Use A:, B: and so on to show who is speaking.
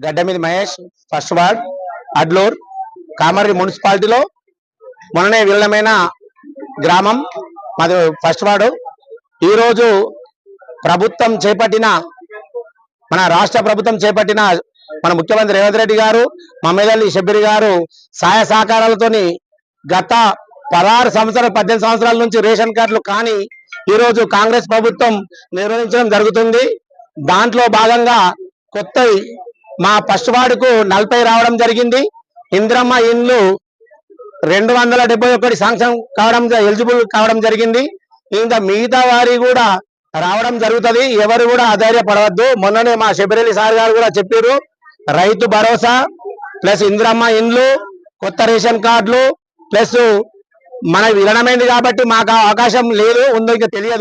A: Gaddamidi Mahesh, first ward, Adloor, Kamareddy మున్సిపాలిటీలో మొన్ననే విలీనమైన గ్రామం మాది ఫస్ట్ వార్డు. ఈరోజు ప్రభుత్వం చేపట్టిన మన రాష్ట్ర ప్రభుత్వం చేపట్టిన మన ముఖ్యమంత్రి రేవంత్ రెడ్డి గారు, మమ్మేదల్లి షబ్బీర్ గారు సహాయ సహకారాలతోని గత 16 సంవత్సరాలు 18 సంవత్సరాల నుంచి రేషన్ కార్డులు కానీ ఈరోజు కాంగ్రెస్ ప్రభుత్వం నిర్వహించడం జరుగుతుంది. దాంట్లో భాగంగా కొత్త మా ఫస్ట్ వార్డుకు 40 రావడం జరిగింది. ఇంద్రమ్మ ఇండ్లు 271 శాంక్షన్ కావడం ఎలిజిబుల్ కావడం జరిగింది. ఇంకా మిగతా వారి కూడా రావడం జరుగుతుంది. ఎవరు కూడా అధైర్యపడవద్దు. మొన్ననే మా షబ్బీర్ సార్ గారు కూడా చెప్పారు, రైతు భరోసా ప్లస్ ఇంద్రమ్మ ఇండ్లు, కొత్త రేషన్ కార్డులు ప్లస్ మన విలీనమైంది కాబట్టి మాకు అవకాశం లేదు, ఉందో ఇంకా తెలియదు.